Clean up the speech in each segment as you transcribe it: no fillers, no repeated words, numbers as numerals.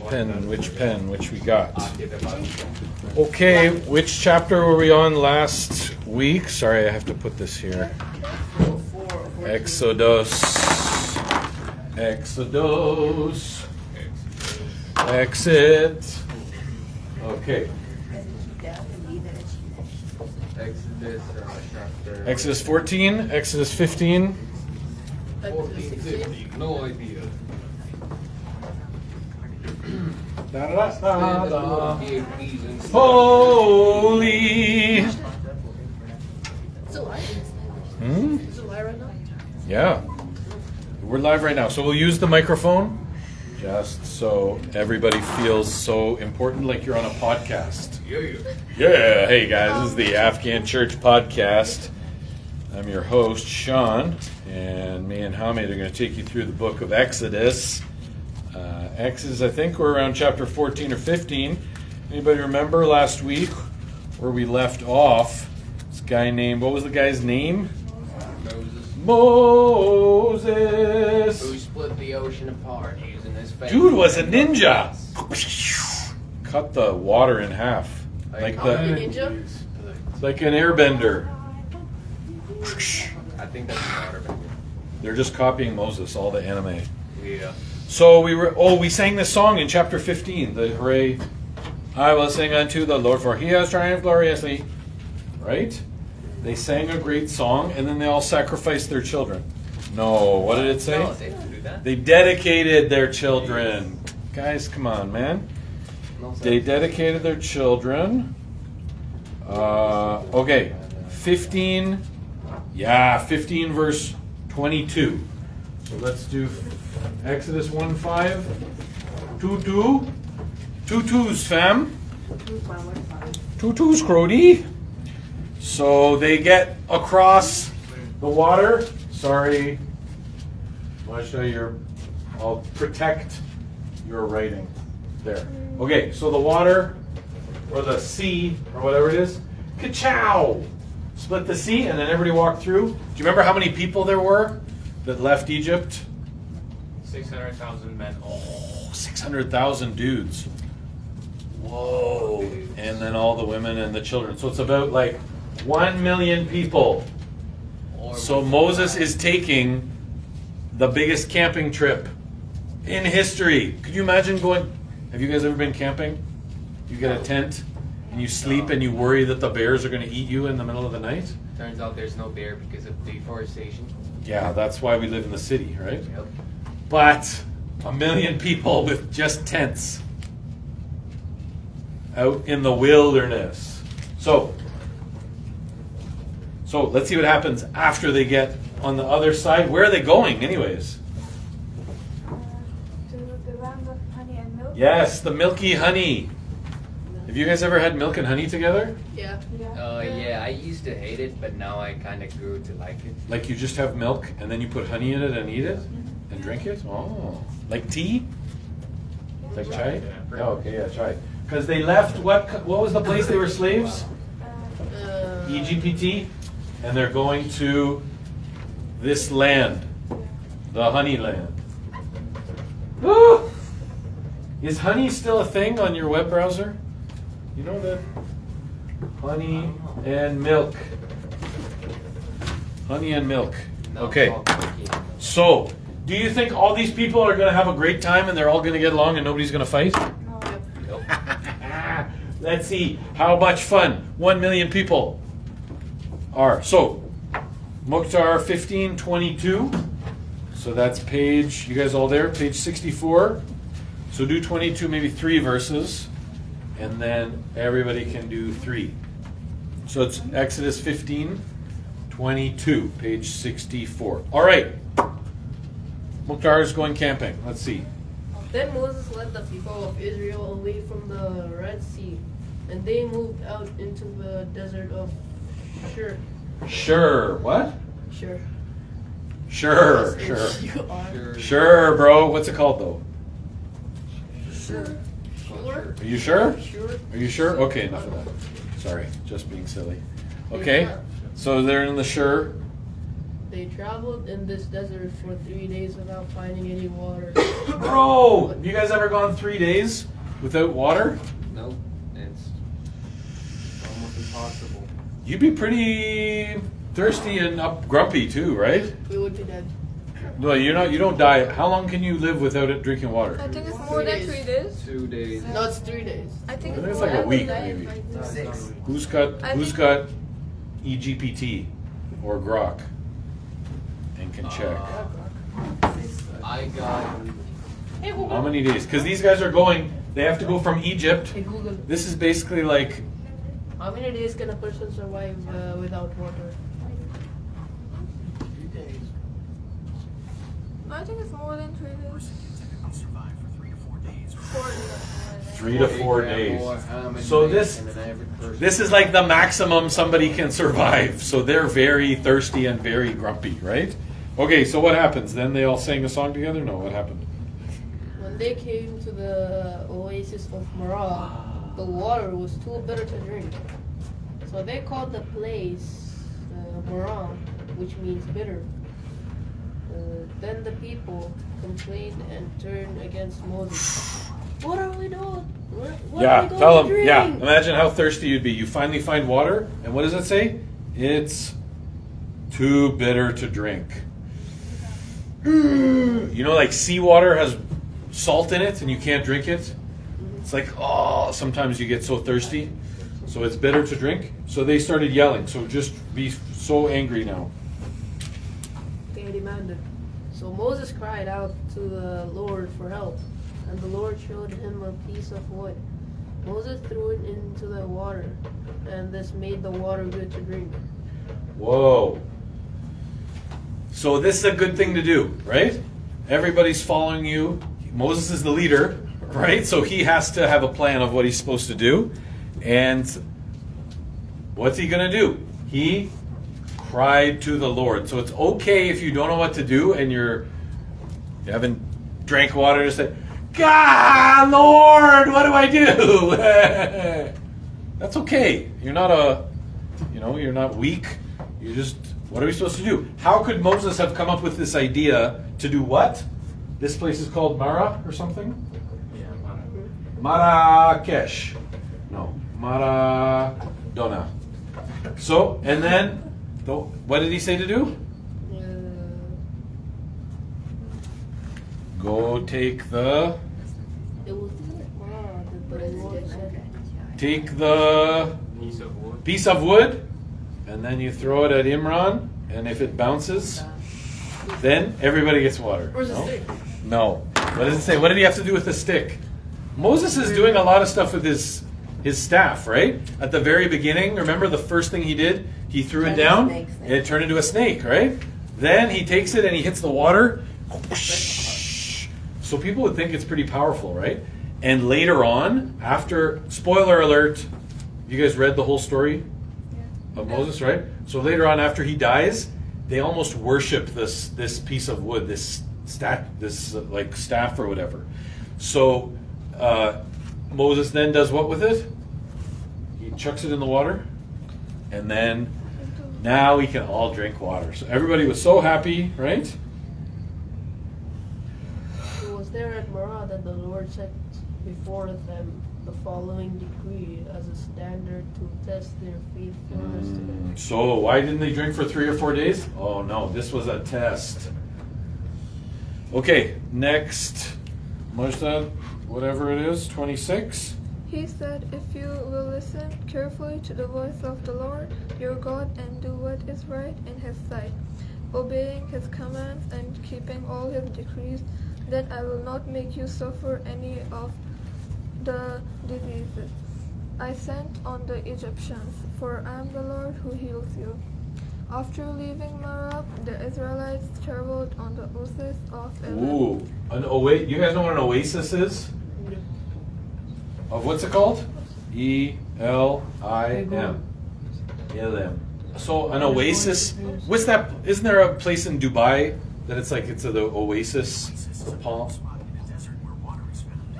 Which we got? Okay, which chapter were we on last week? Sorry, I have to put this here. Exodus. Exit. Okay. Exodus 14, Exodus 15. 14, 15, no idea. Holy. Is it live right now? Yeah. We're live right now. So we'll use the microphone just so everybody feels so important, like you're on a podcast. Yeah. Hey guys, this is the Afghan Church Podcast. I'm your host, Shawn, and me and Hamid are going to take you through the book of Exodus. Exodus, I think we're around chapter 14 or 15. Anybody remember last week where we left off? This guy named, what was the guy's name? Moses. Who split the ocean apart using his face. Dude was a ninja. Cut the water in half. Like Ninja? like an airbender. I think that's water. They're just copying Moses, all the anime. Yeah. So we sang this song in chapter 15, the hooray, I will sing unto the Lord for he has triumphed gloriously. Right? They sang a great song and then they all sacrificed their children. No, what did it say? No, they didn't do that. They dedicated their children. Guys, come on, man. They dedicated their children. Okay, 15 verse 22. So let's do Exodus 1:5. 2:2. 2:2s, fam. 2:2s, Crody. So they get across the water. Sorry. I'll protect your writing. There. Okay, so the water, or the sea, or whatever it is, ka-chow! Split the sea, and then everybody walked through. Do you remember how many people there were that left Egypt? 600,000 men. Oh, 600,000 dudes. Whoa. And then all the women and the children. So it's about like 1 million people. So Moses is taking the biggest camping trip in history. Could you imagine going? Have you guys ever been camping? You get a tent and you sleep and you worry that the bears are going to eat you in the middle of the night? Turns out there's no bear because of deforestation. Yeah, that's why we live in the city, right? Yep. But 1 million people with just tents out in the wilderness. So let's see what happens after they get on the other side. Where are they going anyways? To the land of honey and milk. Yes, the milky honey. Have you guys ever had milk and honey together? Yeah. Yeah, I used to hate it, but now I kind of grew to like it. Like you just have milk and then you put honey in it and eat it and drink it? Oh, like tea? Like chai? Oh, okay, yeah, chai. Because they left, what was the place they were slaves? Egypt, and they're going to this land, the honey land. Woo! Is honey still a thing on your web browser? You know that? Honey and milk. Honey and milk. Okay. So, do you think all these people are going to have a great time and they're all going to get along and nobody's going to fight? No. Let's see how much fun 1 million people are. So, Mukhtar 1522. So that's page, you guys all there? Page 64. So do 22, maybe 3 verses. And then everybody can do 3. So it's Exodus 15:22, page 64. All right. Mukhtar is going camping. Let's see. Then Moses led the people of Israel away from the Red Sea, and they moved out into the desert of Shur. Sure. What? Sure. Sure. Sure, bro. What's it called though? Sure. Are you sure? Sure. Are you sure? Okay, enough of that. Sorry, just being silly. Okay, so they're in the Shur. They traveled in this desert for 3 days without finding any water. Bro, have you guys ever gone 3 days without water? Nope. It's almost impossible. You'd be pretty thirsty and grumpy too, right? We would be dead. No, you're not. You don't die. How long can you live without it drinking water? I think it's more than 3 days. 2 days. No, it's 3 days. I think It's it's like more a than week, that. maybe. Six. Who's got EGPT or Grok and can check? I got. How many days? Because these guys are going. They have to go from Egypt. Hey Google, This is basically like how many days can a person survive without water? I think it's more than 3 days. 3 to 4 days. So this. this is like the maximum somebody can survive. So they're very thirsty and very grumpy, right? Okay, so what happens? Then they all sang a song together? No, what happened? When they came to the oasis of Marah, the water was too bitter to drink. So they called the place Marah, which means bitter. Then the people complained and turned against Moses. What are we doing? What are we going tell to them. drink? Yeah, imagine how thirsty you'd be. You finally find water, and what does it say? It's too bitter to drink. You know, like seawater has salt in it, and you can't drink it. It's like, oh, sometimes you get so thirsty. So it's bitter to drink. So they started yelling. So just be so angry now. They demanded. So Moses cried out to the Lord for help, and the Lord showed him a piece of wood. Moses threw it into the water, and this made the water good to drink. Whoa. So this is a good thing to do, right? Everybody's following you. Moses is the leader, right? So he has to have a plan of what he's supposed to do. And what's he going to do? He cried to the Lord. So it's okay if you don't know what to do and you haven't drank water to say, God, Lord, what do I do? That's okay. You're not you're not weak. You just, what are we supposed to do? How could Moses have come up with this idea to do what? This place is called Mara or something? Marrakesh. No, Maradona. So, and then, what did he say to do? Go take the... It was that the Lord said. Take the piece of wood, and then you throw it at Imran, and if it bounces, then everybody gets water. Where's the No? stick? No. What does it say? What did he have to do with the stick? Moses is doing a lot of stuff with his staff, right? At the very beginning, remember the first thing he did? He threw it down, and it turned into a snake, right? Then he takes it and he hits the water. So people would think it's pretty powerful, right? And later on, after, spoiler alert, you guys read the whole story of Moses, right? So later on, after he dies, they almost worship this piece of wood, this staff or whatever. So Moses then does what with it? He chucks it in the water, and then now we can all drink water. So everybody was so happy, right? It was there at Marah that the Lord set before them the following decree as a standard to test their faithfulness to Him. So why didn't they drink for 3 or 4 days? Oh no, this was a test. Okay, next. Majda, whatever it is, 26. He said, if you will listen carefully to the voice of the Lord your God and do what is right in His sight, obeying His commands and keeping all His decrees, then I will not make you suffer any of the diseases I sent on the Egyptians, for I am the Lord who heals you. After leaving Marah, the Israelites traveled on the oasis of Elim. Ooh, you guys know what an oasis is? Of what's it called? E-L-I-M. Elim. So an oasis. What's that? Isn't there a place in Dubai that it's the oasis, the palm?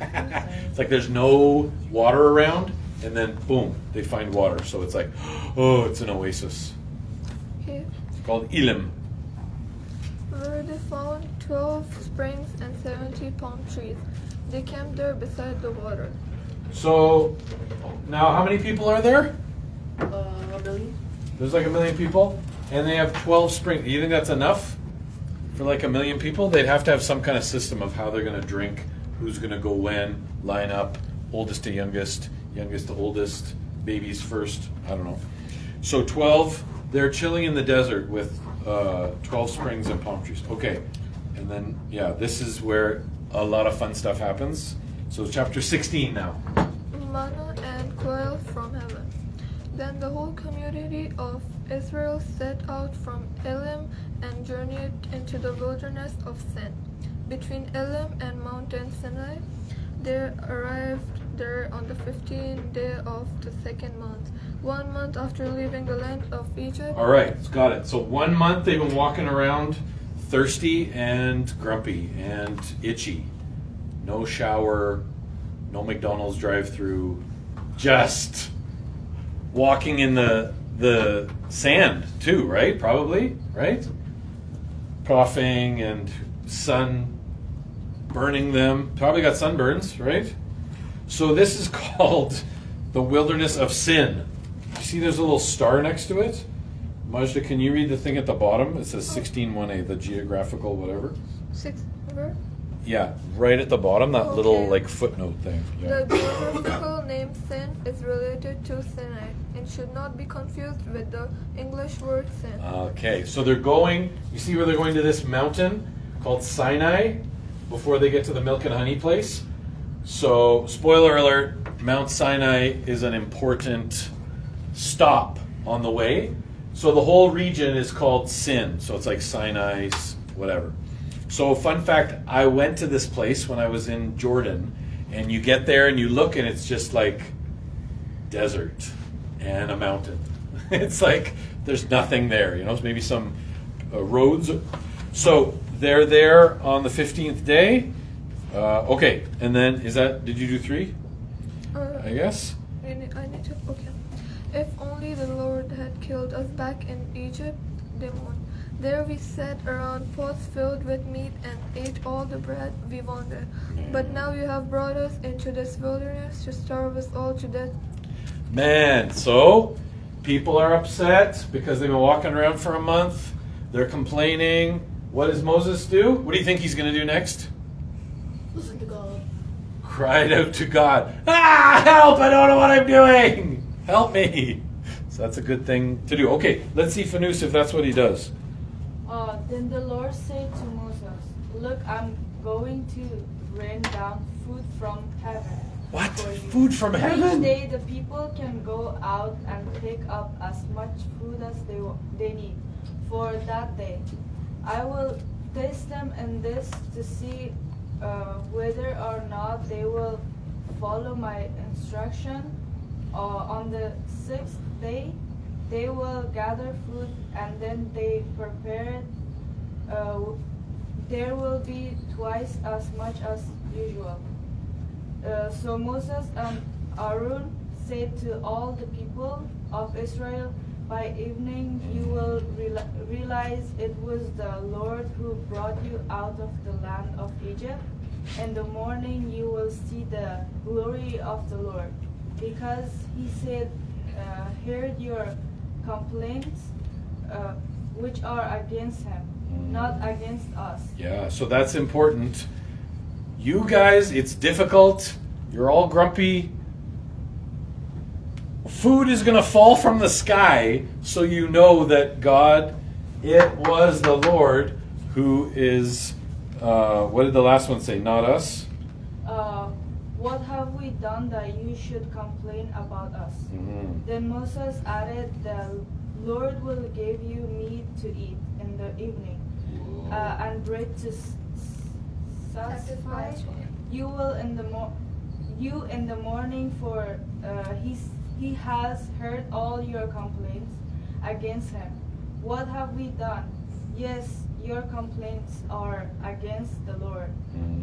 It's like there's no water around, and then boom, they find water. So it's like, oh, it's an oasis. Okay. It's called Elim. where they found 12 springs and 70 palm trees. They camped there beside the water. So, now how many people are there? A million. There's like 1 million people, and they have 12 springs. You think that's enough for like 1 million people? They'd have to have some kind of system of how they're going to drink, who's going to go when, line up, oldest to youngest, youngest to oldest, babies first. I don't know. So 12, they're chilling in the desert with 12 springs and palm trees. Okay, and then, yeah, this is where a lot of fun stuff happens. So chapter 16 now. Manna and quail from heaven. Then the whole community of Israel set out from Elim and journeyed into the wilderness of Sin. Between Elim and Mountain Sinai, they arrived there on the 15th day of the second month, 1 month after leaving the land of Egypt. All right, got it. So 1 month they've been walking around thirsty and grumpy and itchy. No shower, no McDonald's drive-through, just walking in the sand too, right? Probably, right? Coughing and sun burning them. Probably got sunburns, right? So this is called the wilderness of sin. You see there's a little star next to it? Majda, can you read the thing at the bottom? It says 16:1a, the geographical whatever. 6 where? Yeah, right at the bottom, that little Okay. like footnote thing. Yeah. The geographical name Sin is related to Sinai and should not be confused with the English word sin. Okay, so they're going, you see where they're going to this mountain called Sinai before they get to the milk and honey place? So, spoiler alert, Mount Sinai is an important stop on the way. So the whole region is called Sin. So it's like Sinai, whatever. So fun fact, I went to this place when I was in Jordan, and you get there and you look and it's just like desert and a mountain. It's like there's nothing there, you know, maybe some roads. So they're there on the 15th day. Okay, and then did you do 3? I guess? I need to, okay. If only the Lord had killed us back in Egypt, they mourned. There we sat around pots filled with meat and ate all the bread we wanted. But now you have brought us into this wilderness to starve us all to death. Man, so people are upset because they've been walking around for a month. They're complaining. What does Moses do? What do you think he's going to do next? Listen to God. Cried out to God. Ah, help! I don't know what I'm doing. Help me. So that's a good thing to do. Okay, let's see Fanus if that's what he does. Then the Lord said to Moses, "Look, I'm going to rain down food from heaven." What? for you. Food from heaven? Each day the people can go out and pick up as much food as they need for that day. I will test them in this to see whether or not they will follow my instruction. On the 6th day, they will gather food and then they prepare it. There will be twice as much as usual. So Moses and Aaron said to all the people of Israel, "By evening you will realize it was the Lord who brought you out of the land of Egypt. In the morning you will see the glory of the Lord, because he said, heard your complaints, which are against him, not against us." Yeah, so that's important. You guys, it's difficult. You're all grumpy. Food is going to fall from the sky, so you know that God, it was the Lord who is, what did the last one say? Not us? What have we done that you should complain about us? Mm-hmm. Then Moses added, "The Lord will give you meat to eat in the evening, and bread to satisfy you will in the morning, for he has heard all your complaints against him. What have we done? Yes, your complaints are against the Lord,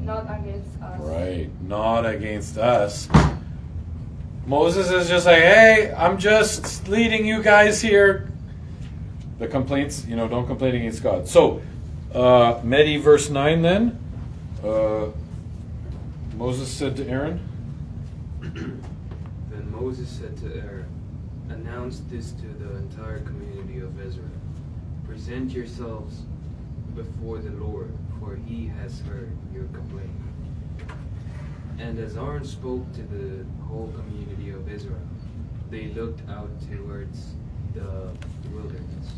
not against us." Right, not against us. Moses is just like, hey, I'm just leading you guys here. The complaints, don't complain against God. So, Medi verse 9 then. Moses said to Aaron. Then Moses said to Aaron, "Announce this to the entire community of Israel. Present yourselves before the Lord, for he has heard your complaint." And as Aaron spoke to the whole community of Israel, they looked out towards the wilderness.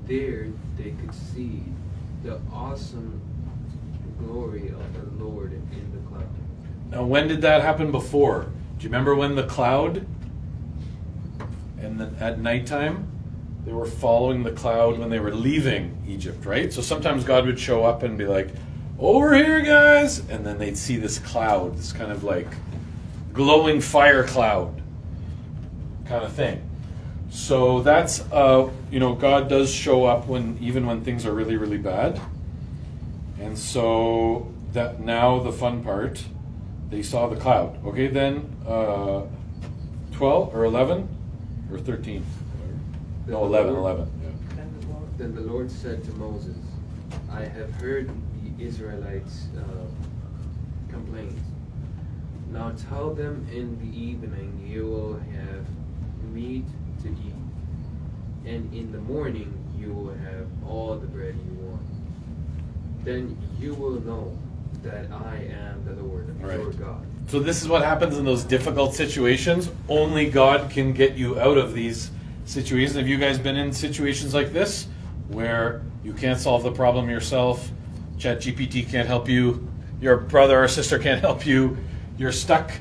There they could see the awesome glory of the Lord in the cloud. Now, when did that happen before? Do you remember when the cloud, and at nighttime, they were following the cloud when they were leaving Egypt, right? So sometimes God would show up and be like, "Over here, guys," and then they'd see this cloud, this kind of like glowing fire cloud kind of thing. So that's, God does show up even when things are really, really bad. And so that now the fun part, they saw the cloud. Okay, then 12 or 11 or 13? No, 11. Yeah. Then the Lord said to Moses, "I have heard the Israelites' complaints. Now tell them in the evening you will have meat to eat, and in the morning you will have all the bread you want. Then you will know that I am the Lord, your God." So this is what happens in those difficult situations. Only God can get you out of these situations. Have you guys been in situations like this where you can't solve the problem yourself? ChatGPT can't help you. Your brother or sister can't help you. You're stuck.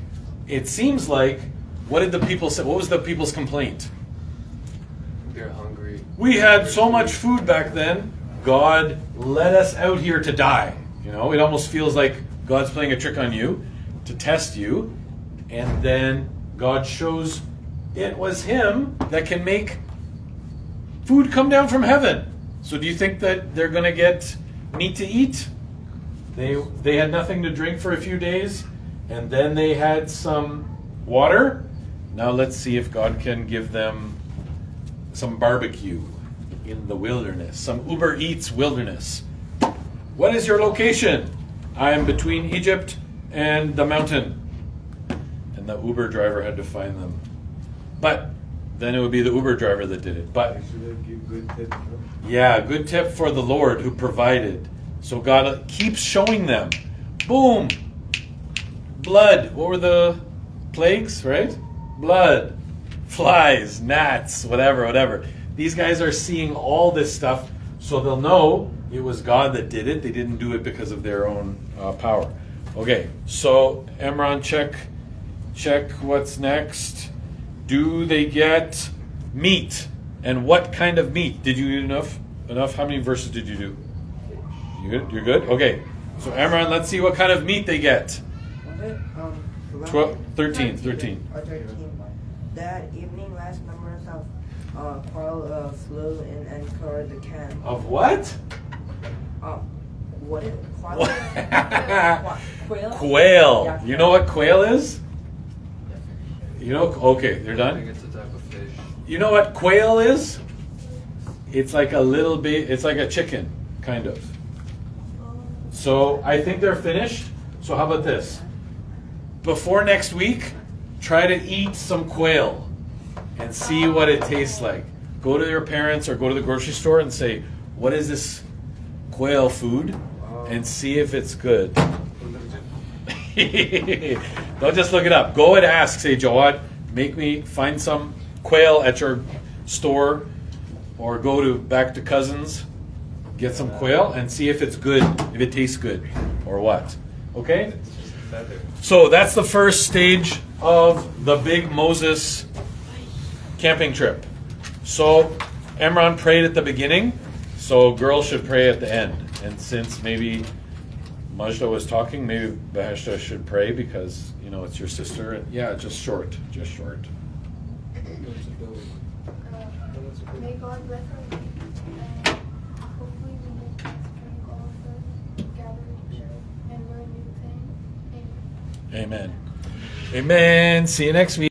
It seems like, what did the people say? What was the people's complaint? They're hungry. We had so much food back then. God let us out here to die. It almost feels like God's playing a trick on you to test you, and then God shows it was Him that can make food come down from heaven. So do you think that they're going to get meat to eat? They had nothing to drink for a few days, and then they had some water. Now let's see if God can give them some barbecue in the wilderness, some Uber Eats wilderness. What is your location? I am between Egypt and the mountain. And the Uber driver had to find them. But then it would be the Uber driver that did it. But Good tip. yeah, good tip for the Lord who provided. So God keeps showing them. Boom! Blood. What were the plagues, right? Blood, flies, gnats, whatever. These guys are seeing all this stuff, so they'll know it was God that did it. They didn't do it because of their own power. Okay, so Emron, check what's next. Do they get meat? And what kind of meat? Did you eat enough? How many verses did you do? You good? You're good? Okay. So Emron, let's see what kind of meat they get. 13. That evening, last numbers of quail flew in and covered the camp. Of what? What is quail? Quail? Quail. Yeah. You know what quail is? Okay, they're I think done. it's a type of fish. You know what quail is? It's like a little bit, it's like a chicken, kind of. So I think they're finished. So how about this? Before next week, try to eat some quail and see what it tastes like. Go to your parents or go to the grocery store and say, "What is this quail food?" and see if it's good. Don't just look it up. Go and ask. Say, "Jawad, find some quail at your store," or go back to Cousins, get some quail and see if it's good, if it tastes good or what. Okay? So that's the first stage of the big Moses camping trip. So Emron prayed at the beginning, so girls should pray at the end. And since maybe Majda was talking, maybe Bahashta should pray because, it's your sister. And yeah, just short. May God bless our week, and hopefully we get to bring all of us gather together and learn new things. Amen. Amen. See you next week.